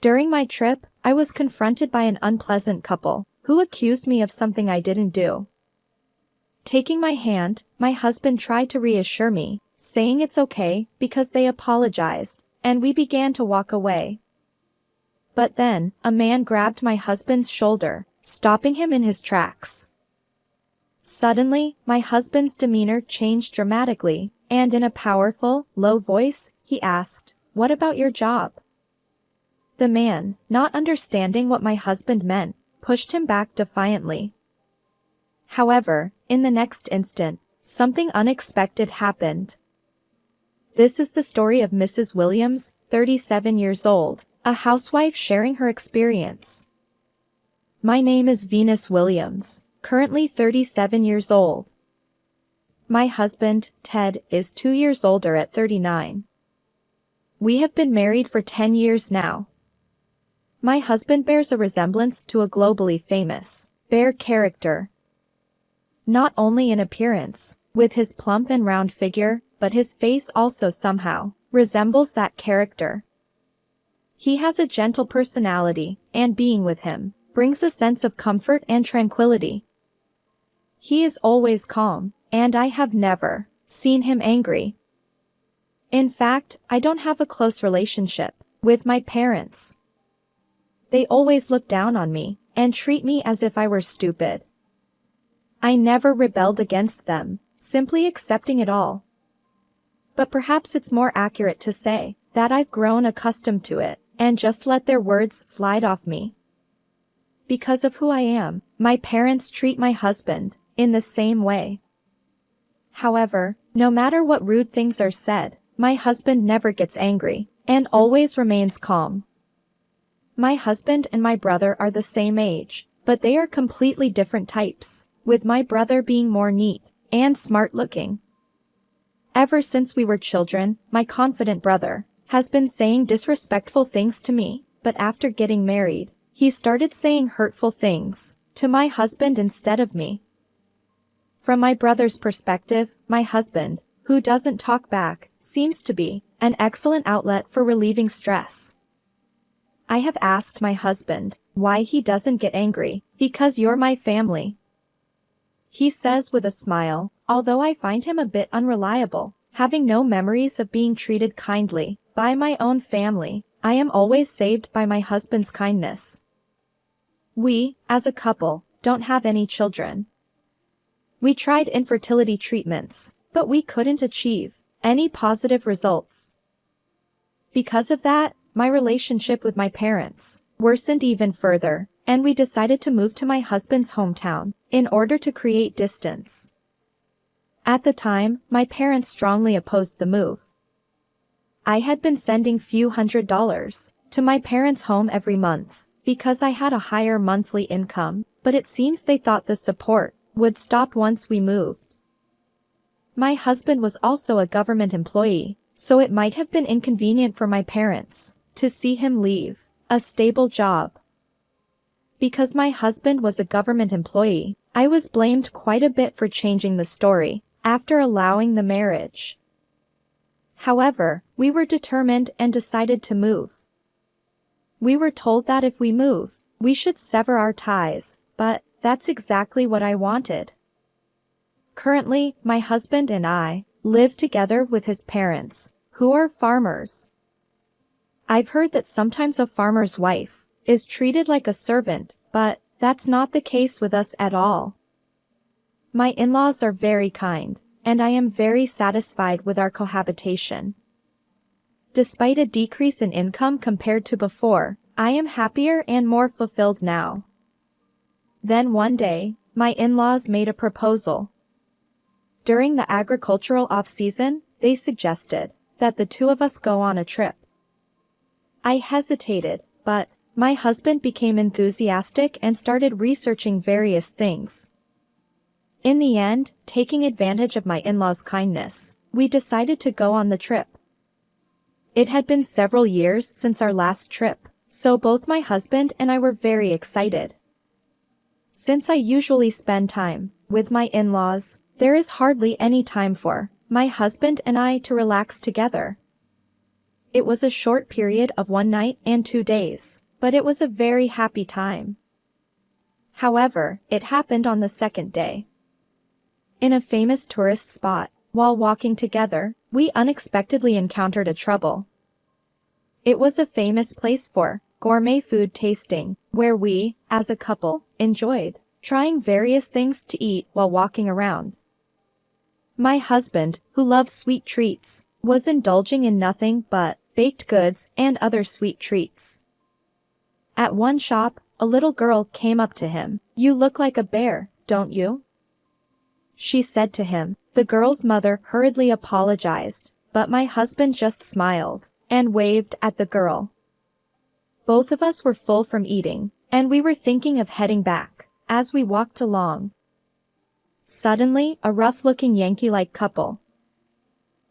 During my trip, I was confronted by an unpleasant couple who accused me of something I didn't do. Taking my hand, my husband tried to reassure me, saying it's okay because they apologized, and we began to walk away. But then, a man grabbed my husband's shoulder, stopping him in his tracks. Suddenly, my husband's demeanor changed dramatically, and in a powerful, low voice, he asked, "What about your job?" The man, not understanding what my husband meant, pushed him back defiantly. However, in the next instant, something unexpected happened. This is the story of Mrs. Williams, 37 years old, a housewife sharing her experience. My name is Venus Williams, currently 37 years old. My husband, Ted, is 2 years older at 39. We have been married for 10 years now. My husband bears a resemblance to a globally famous bear character. Not only in appearance, with his plump and round figure, but his face also somehow resembles that character. He has a gentle personality, and being with him brings a sense of comfort and tranquility. He is always calm, and I have never seen him angry. In fact, I don't have a close relationship with my parents. They always look down on me and treat me as if I were stupid. I never rebelled against them, simply accepting it all. But perhaps it's more accurate to say that I've grown accustomed to it and just let their words slide off me. Because of who I am, my parents treat my husband in the same way. However, no matter what rude things are said, my husband never gets angry and always remains calm. My husband and my brother are the same age, but they are completely different types, with my brother being more neat and smart-looking. Ever since we were children, my confident brother has been saying disrespectful things to me, but after getting married, he started saying hurtful things to my husband instead of me. From my brother's perspective, my husband, who doesn't talk back, seems to be an excellent outlet for relieving stress. I have asked my husband why he doesn't get angry, because you're my family. He says with a smile, although I find him a bit unreliable, having no memories of being treated kindly by my own family, I am always saved by my husband's kindness. We, as a couple, don't have any children. We tried infertility treatments, but we couldn't achieve any positive results. Because of that, my relationship with my parents worsened even further, and we decided to move to my husband's hometown in order to create distance. At the time, my parents strongly opposed the move. I had been sending few $100s to my parents' home every month because I had a higher monthly income, but it seems they thought the support would stop once we moved. My husband was also a government employee, so it might have been inconvenient for my parents to see him leave a stable job. Because my husband was a government employee, I was blamed quite a bit for changing the story after allowing the marriage. However, we were determined and decided to move. We were told that if we move, we should sever our ties, but that's exactly what I wanted. Currently, my husband and I live together with his parents, who are farmers. I've heard that sometimes a farmer's wife is treated like a servant, but that's not the case with us at all. My in-laws are very kind, and I am very satisfied with our cohabitation. Despite a decrease in income compared to before, I am happier and more fulfilled now. Then one day, my in-laws made a proposal. During the agricultural off-season, they suggested that the two of us go on a trip. I hesitated, but my husband became enthusiastic and started researching various things. In the end, taking advantage of my in-laws' kindness, we decided to go on the trip. It had been several years since our last trip, so both my husband and I were very excited. Since I usually spend time with my in-laws, there is hardly any time for my husband and I to relax together. It was a short period of 1 night and 2 days, but it was a very happy time. However, it happened on the second day. In a famous tourist spot, while walking together, we unexpectedly encountered a trouble. It was a famous place for gourmet food tasting, where we, as a couple, enjoyed trying various things to eat while walking around. My husband, who loves sweet treats, was indulging in nothing but baked goods and other sweet treats. At one shop, a little girl came up to him. "You look like a bear, don't you?" she said to him. The girl's mother hurriedly apologized, but my husband just smiled and waved at the girl. Both of us were full from eating, and we were thinking of heading back. As we walked along, suddenly a rough-looking Yankee-like couple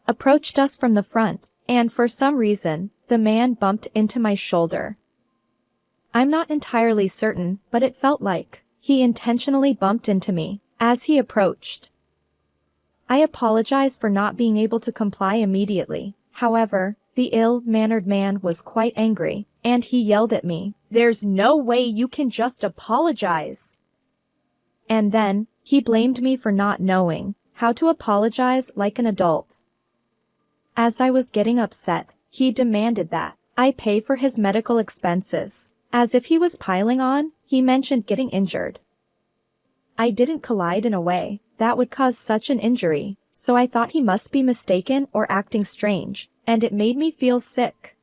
approached us from the front, and for some reason, the man bumped into my shoulder. I'm not entirely certain, but it felt like he intentionally bumped into me as he approached. I apologized for not being able to comply immediately. However, the ill-mannered man was quite angry, and he yelled at me, "There's no way you can just apologize." And then, he blamed me for not knowing how to apologize like an adult. As I was getting upset, he demanded that I pay for his medical expenses. As if he was piling on, he mentioned getting injured. I didn't collide in a way that would cause such an injury, so I thought he must be mistaken or acting strange, and it made me feel sick.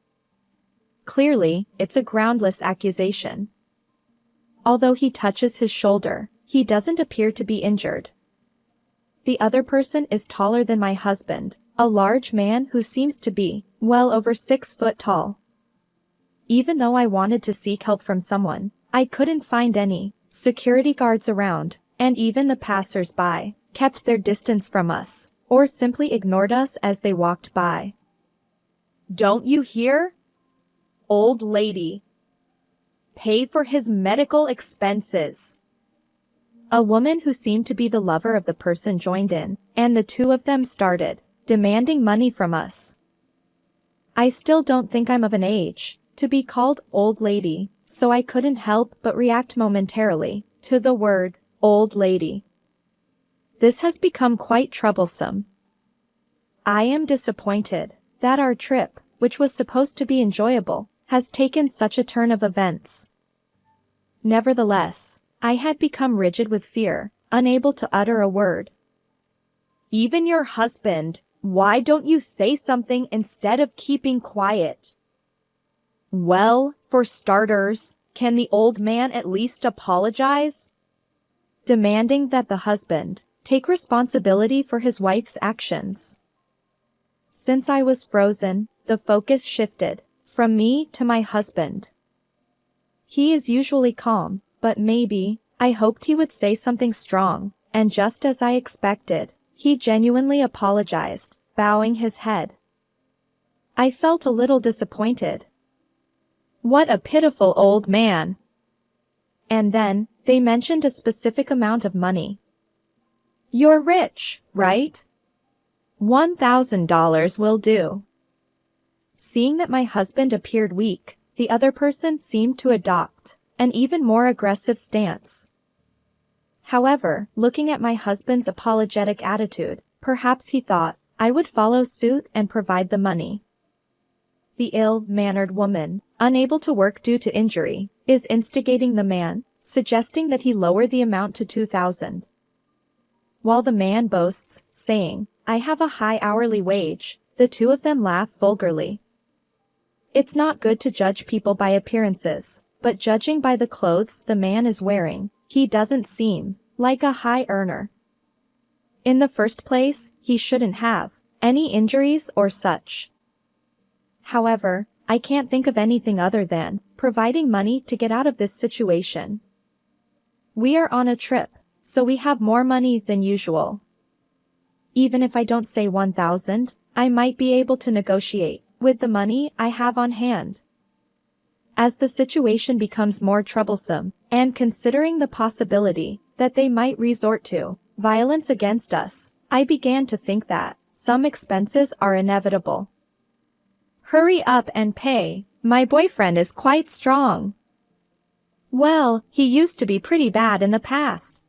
Clearly, it's a groundless accusation. Although he touches his shoulder, he doesn't appear to be injured. The other person is taller than my husband, a large man who seems to be well over 6 foot tall. Even though I wanted to seek help from someone, I couldn't find any. Security guards around, and even the passers-by, kept their distance from us, or simply ignored us as they walked by. "Don't you hear? Old lady. Pay for his medical expenses." A woman who seemed to be the lover of the person joined in, and the two of them started demanding money from us. I still don't think I'm of an age to be called old lady, so I couldn't help but react momentarily to the word old lady. This has become quite troublesome. I am disappointed that our trip, which was supposed to be enjoyable, has taken such a turn of events. Nevertheless, I had become rigid with fear, unable to utter a word. "Even your husband, why don't you say something instead of keeping quiet?" "Well, for starters, can the old man at least apologize?" Demanding that the husband take responsibility for his wife's actions. Since I was frozen, the focus shifted from me to my husband. He is usually calm, but maybe I hoped he would say something strong, and just as I expected, he genuinely apologized, bowing his head. I felt a little disappointed. What a pitiful old man. And then, they mentioned a specific amount of money. "You're rich, right? $1,000 will do." Seeing that my husband appeared weak, the other person seemed to adopt an even more aggressive stance. However, looking at my husband's apologetic attitude, perhaps he thought I would follow suit and provide the money. The ill-mannered woman, unable to work due to injury, is instigating the man, suggesting that he lower the amount to $2,000. While the man boasts, saying, "I have a high hourly wage," the two of them laugh vulgarly. It's not good to judge people by appearances, but judging by the clothes the man is wearing, he doesn't seem like a high earner. In the first place, he shouldn't have any injuries or such. However, I can't think of anything other than providing money to get out of this situation. We are on a trip, so we have more money than usual. Even if I don't say 1,000, I might be able to negotiate with the money I have on hand. As the situation becomes more troublesome, and considering the possibility that they might resort to violence against us, I began to think that some expenses are inevitable. Hurry up and pay, my boyfriend is quite strong. Well, he used to be pretty bad in the past.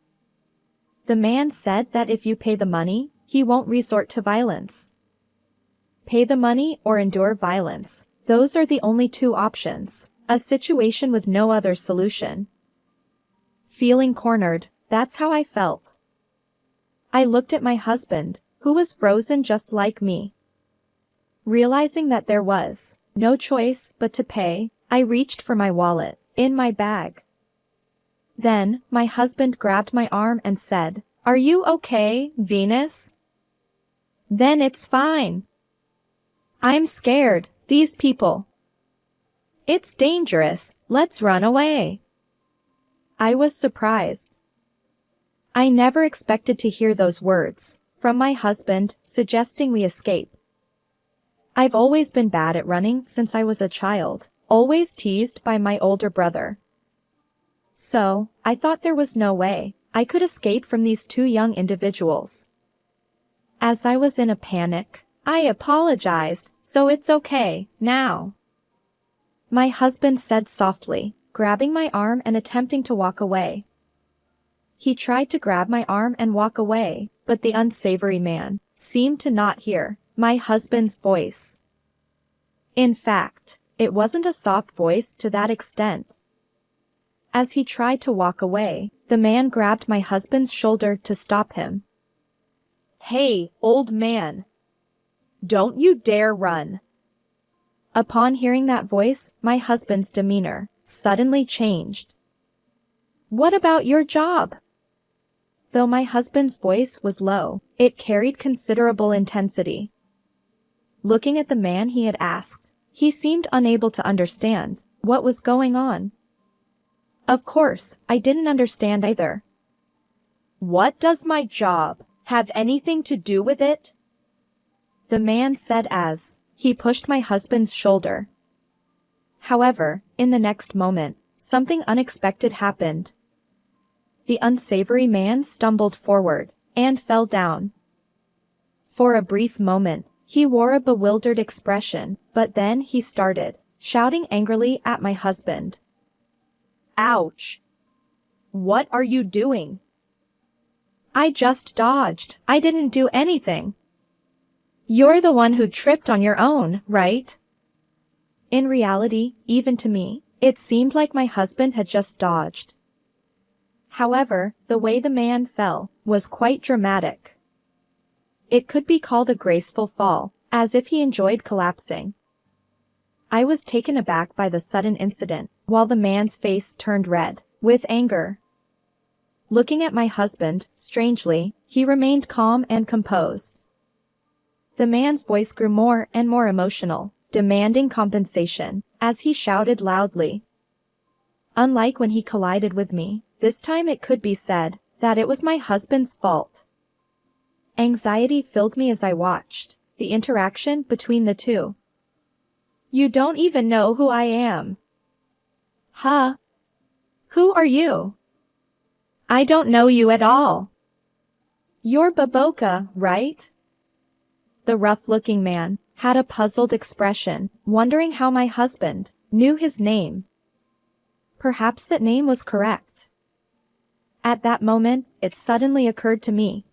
The man said that if you pay the money, he won't resort to violence. Pay the money or endure violence, those are the only two options, a situation with no other solution. Feeling cornered, that's how I felt. I looked at my husband, who was frozen just like me. Realizing that there was no choice but to pay, I reached for my wallet, in my bag. Then, my husband grabbed my arm and said, "Are you okay, Venus?" "Then it's fine. I'm scared, these people. It's dangerous, let's run away." I was surprised. I never expected to hear those words from my husband, suggesting we escape. I've always been bad at running since I was a child, always teased by my older brother. So, I thought there was no way I could escape from these two young individuals. As I was in a panic, I apologized, "So it's okay, now." My husband said softly, grabbing my arm and attempting to walk away. He tried to grab my arm and walk away, but the unsavory man seemed to not hear my husband's voice. In fact, it wasn't a soft voice to that extent. As he tried to walk away, the man grabbed my husband's shoulder to stop him. "Hey, old man! Don't you dare run!" Upon hearing that voice, my husband's demeanor suddenly changed. "What about your job?" Though my husband's voice was low, it carried considerable intensity. Looking at the man he had asked, he seemed unable to understand what was going on. Of course, I didn't understand either. "What does my job have anything to do with it?" the man said as he pushed my husband's shoulder. However, in the next moment, something unexpected happened. The unsavory man stumbled forward and fell down. For a brief moment, he wore a bewildered expression, but then he started shouting angrily at my husband. "Ouch! What are you doing?" "I just dodged, I didn't do anything." "You're the one who tripped on your own, right?" In reality, even to me, it seemed like my husband had just dodged. However, the way the man fell was quite dramatic. It could be called a graceful fall, as if he enjoyed collapsing. I was taken aback by the sudden incident, while the man's face turned red with anger. Looking at my husband, strangely, he remained calm and composed. The man's voice grew more and more emotional, demanding compensation, as he shouted loudly. Unlike when he collided with me, this time it could be said that it was my husband's fault. Anxiety filled me as I watched the interaction between the two. "You don't even know who I am." "Huh? Who are you?" "I don't know you at all." "You're Baboka, right?" The rough-looking man had a puzzled expression, wondering how my husband knew his name. Perhaps that name was correct. At that moment, it suddenly occurred to me.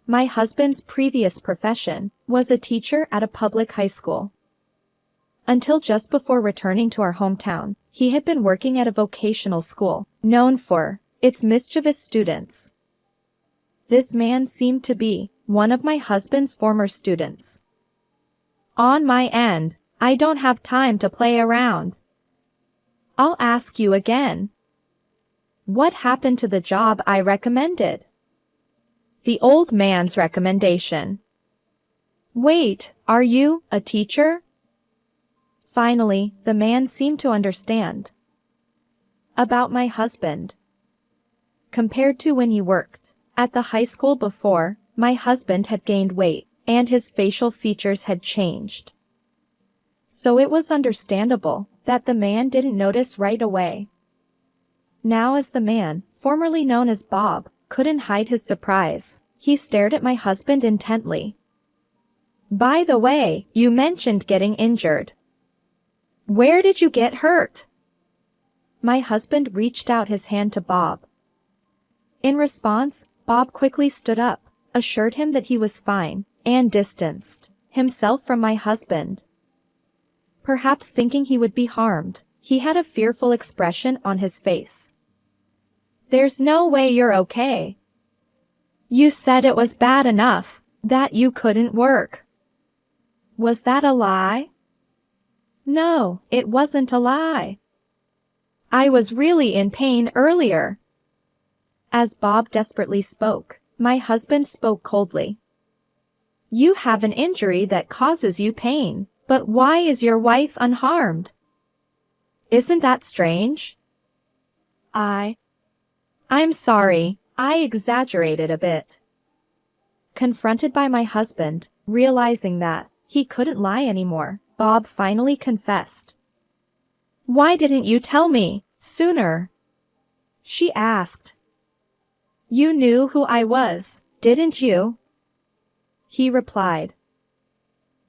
My husband's previous profession was a teacher at a public high school. Until just before returning to our hometown, he had been working at a vocational school, known for its mischievous students. This man seemed to be one of my husband's former students. "On my end, I don't have time to play around." "I'll ask you again. What happened to the job I recommended?" "The old man's recommendation." "Wait, are you a teacher?" Finally, the man seemed to understand. "About my husband." Compared to when he worked at the high school before, my husband had gained weight, and his facial features had changed. So it was understandable that the man didn't notice right away. Now as the man, formerly known as Bob, couldn't hide his surprise, he stared at my husband intently. By the way, you mentioned getting injured. Where did you get hurt? My husband reached out his hand to Bob. In response, Bob quickly stood up, assured him that he was fine, and distanced himself from my husband. Perhaps thinking he would be harmed, he had a fearful expression on his face. There's no way you're okay. You said it was bad enough, that you couldn't work. Was that a lie? No, it wasn't a lie. I was really in pain earlier. As Bob desperately spoke, my husband spoke coldly. You have an injury that causes you pain, but why is your wife unharmed? Isn't that strange? I'm sorry, I exaggerated a bit. Confronted by my husband, realizing that he couldn't lie anymore, Bob finally confessed. Why didn't you tell me sooner? She asked. You knew who I was, didn't you? He replied.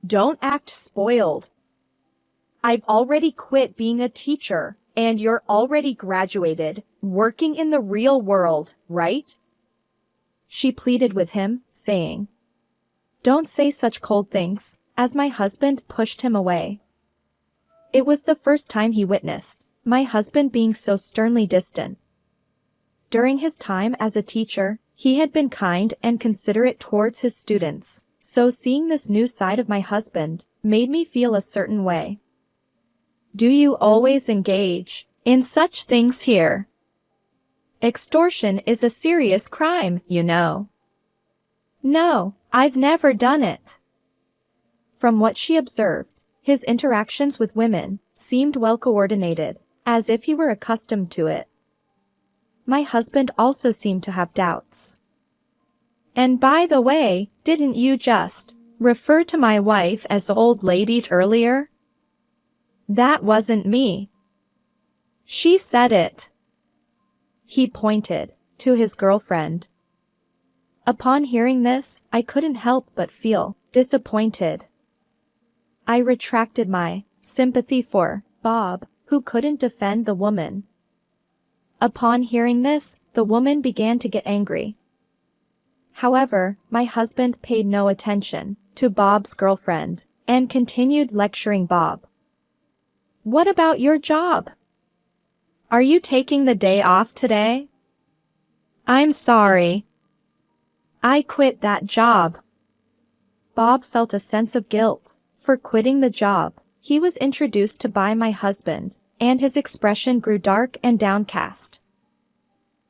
Don't act spoiled. I've already quit being a teacher, and you're already graduated, working in the real world, right? She pleaded with him, saying. Don't say such cold things, as my husband pushed him away. It was the first time he witnessed my husband being so sternly distant. During his time as a teacher, he had been kind and considerate towards his students, so seeing this new side of my husband made me feel a certain way. Do you always engage in such things here? Extortion is a serious crime, you know. No, I've never done it. From what she observed, his interactions with women seemed well coordinated, as if he were accustomed to it. My husband also seemed to have doubts. And by the way, didn't you just refer to my wife as old lady earlier? That wasn't me. She said it. He pointed to his girlfriend. Upon hearing this, I couldn't help but feel disappointed. I retracted my sympathy for Bob, who couldn't defend the woman. Upon hearing this, the woman began to get angry. However, my husband paid no attention to Bob's girlfriend and continued lecturing Bob. What about your job? Are you taking the day off today? I'm sorry. I quit that job. Bob felt a sense of guilt for quitting the job he was introduced to by my husband, and his expression grew dark and downcast.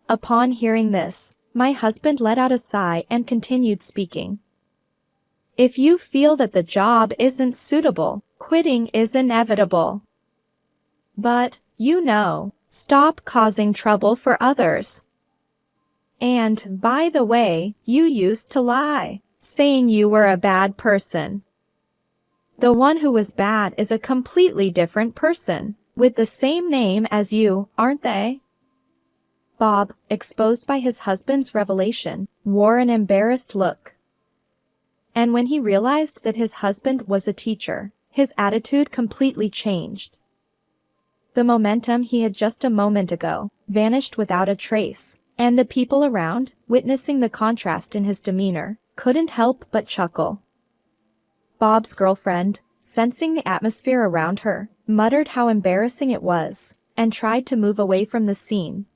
Upon hearing this, my husband let out a sigh and continued speaking. If you feel that the job isn't suitable, quitting is inevitable. But, stop causing trouble for others. And, by the way, you used to lie, saying you were a bad person. The one who was bad is a completely different person, with the same name as you, aren't they? Bob, exposed by his husband's revelation, wore an embarrassed look. And when he realized that his husband was a teacher, his attitude completely changed. The momentum he had just a moment ago vanished without a trace, and the people around, witnessing the contrast in his demeanor, couldn't help but chuckle. Bob's girlfriend, sensing the atmosphere around her, muttered how embarrassing it was, and tried to move away from the scene.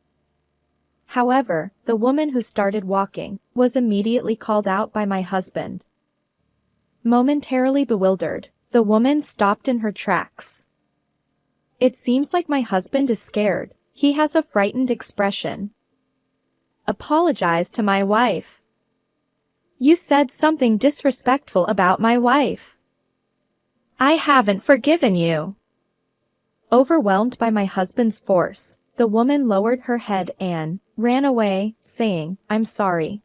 However, the woman who started walking was immediately called out by my husband. Momentarily bewildered, the woman stopped in her tracks. It seems like my husband is scared. He has a frightened expression. Apologize to my wife. You said something disrespectful about my wife. I haven't forgiven you. Overwhelmed by my husband's force, the woman lowered her head and ran away, saying, I'm sorry.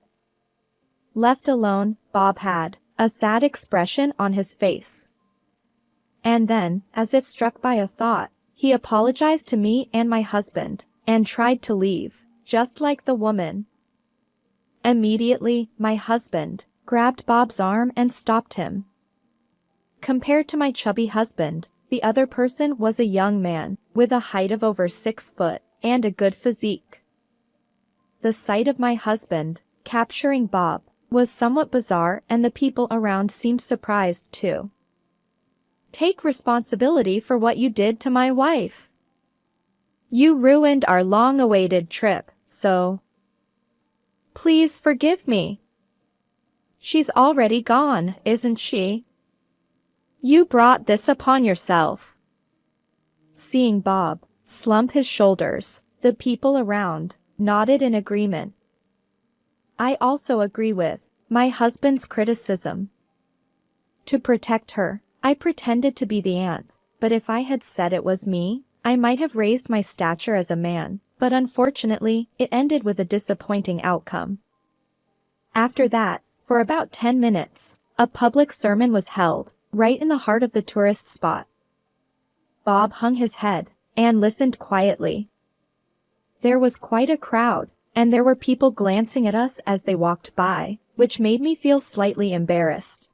Left alone, Bob had a sad expression on his face. And then, as if struck by a thought, he apologized to me and my husband, and tried to leave, just like the woman. Immediately, my husband grabbed Bob's arm and stopped him. Compared to my chubby husband, the other person was a young man, with a height of over 6 foot, and a good physique. The sight of my husband, capturing Bob, was somewhat bizarre, and the people around seemed surprised too. "Take responsibility for what you did to my wife. You ruined our long-awaited trip, so please forgive me. She's already gone, isn't she? You brought this upon yourself." Seeing Bob slump his shoulders, the people around nodded in agreement. I also agree with my husband's criticism. To protect her, I pretended to be the aunt, but if I had said it was me, I might have raised my stature as a man, but unfortunately, it ended with a disappointing outcome. After that, for about 10 minutes, a public sermon was held, right in the heart of the tourist spot. Bob hung his head and listened quietly. There was quite a crowd, and there were people glancing at us as they walked by, which made me feel slightly embarrassed.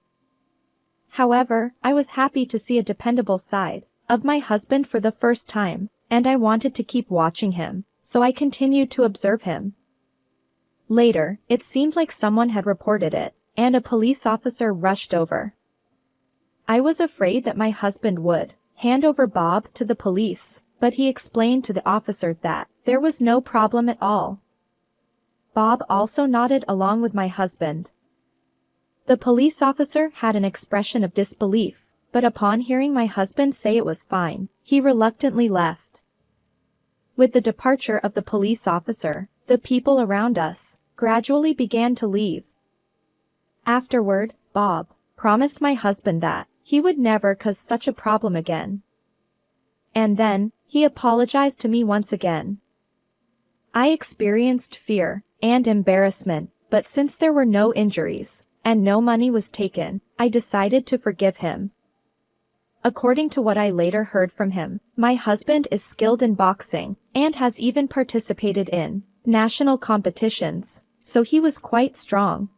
However, I was happy to see a dependable side of my husband for the first time, and I wanted to keep watching him, so I continued to observe him. Later, it seemed like someone had reported it, and a police officer rushed over. I was afraid that my husband would hand over Bob to the police, but he explained to the officer that there was no problem at all. Bob also nodded along with my husband. The police officer had an expression of disbelief, but upon hearing my husband say it was fine, he reluctantly left. With the departure of the police officer, the people around us gradually began to leave. Afterward, Bob promised my husband that he would never cause such a problem again. And then, he apologized to me once again. I experienced fear and embarrassment, but since there were no injuries, and no money was taken, I decided to forgive him. According to what I later heard from him, my husband is skilled in boxing, and has even participated in national competitions, so he was quite strong.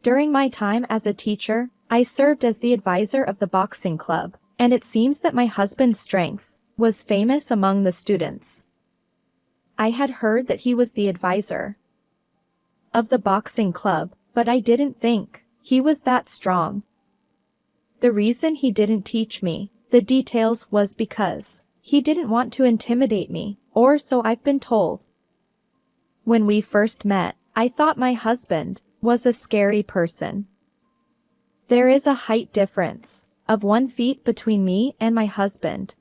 During my time as a teacher, I served as the advisor of the boxing club, and it seems that my husband's strength was famous among the students. I had heard that he was the advisor of the boxing club, but I didn't think he was that strong. The reason he didn't teach me the details was because he didn't want to intimidate me, or so I've been told. When we first met, I thought my husband was a scary person. There is a height difference of 1 feet between me and my husband.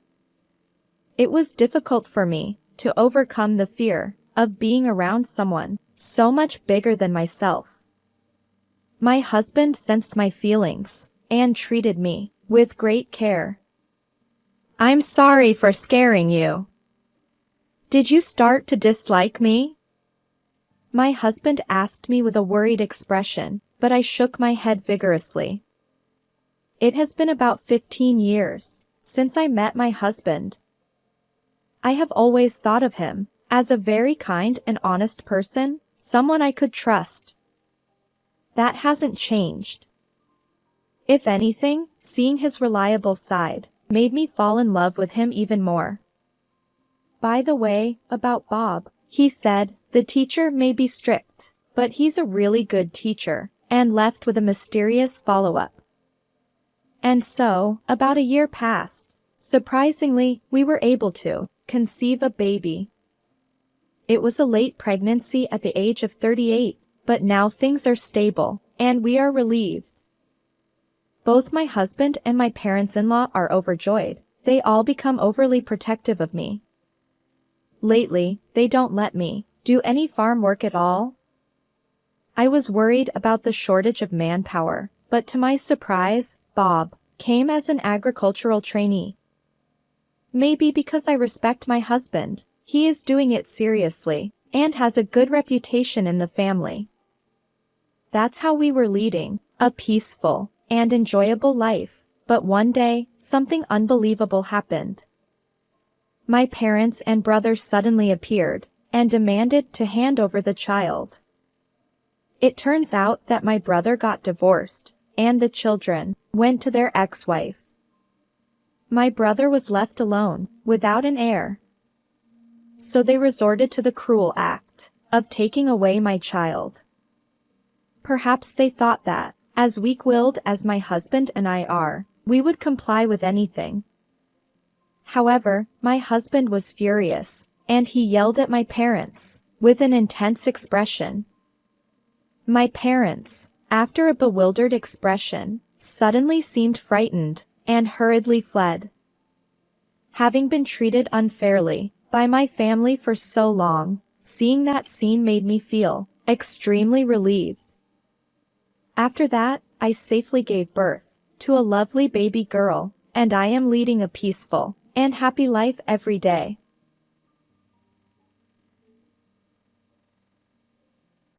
It was difficult for me to overcome the fear of being around someone so much bigger than myself. My husband sensed my feelings and treated me with great care. "I'm sorry for scaring you. Did you start to dislike me?" My husband asked me with a worried expression, but I shook my head vigorously. It has been about 15 years since I met my husband. I have always thought of him as a very kind and honest person, someone I could trust. That hasn't changed. If anything, seeing his reliable side made me fall in love with him even more. By the way, about Bob, he said, "The teacher may be strict, but he's a really good teacher," and left with a mysterious follow-up. And so, about a year passed. Surprisingly, we were able to conceive a baby. It was a late pregnancy at the age of 38, but now things are stable, and we are relieved. Both my husband and my parents-in-law are overjoyed. They all become overly protective of me. Lately, they don't let me do any farm work at all. I was worried about the shortage of manpower, but to my surprise, Bob came as an agricultural trainee. Maybe because I respect my husband, he is doing it seriously, and has a good reputation in the family. That's how we were leading a peaceful and enjoyable life, but one day, something unbelievable happened. My parents and brothers suddenly appeared, and demanded to hand over the child. It turns out that my brother got divorced, and the children went to their ex-wife. My brother was left alone, without an heir. So they resorted to the cruel act of taking away my child. Perhaps they thought that, as weak-willed as my husband and I are, we would comply with anything. However, my husband was furious, and he yelled at my parents, with an intense expression. My parents, after a bewildered expression, suddenly seemed frightened, and hurriedly fled. Having been treated unfairly by my family for so long, seeing that scene made me feel extremely relieved. After that, I safely gave birth to a lovely baby girl, and I am leading a peaceful and happy life every day.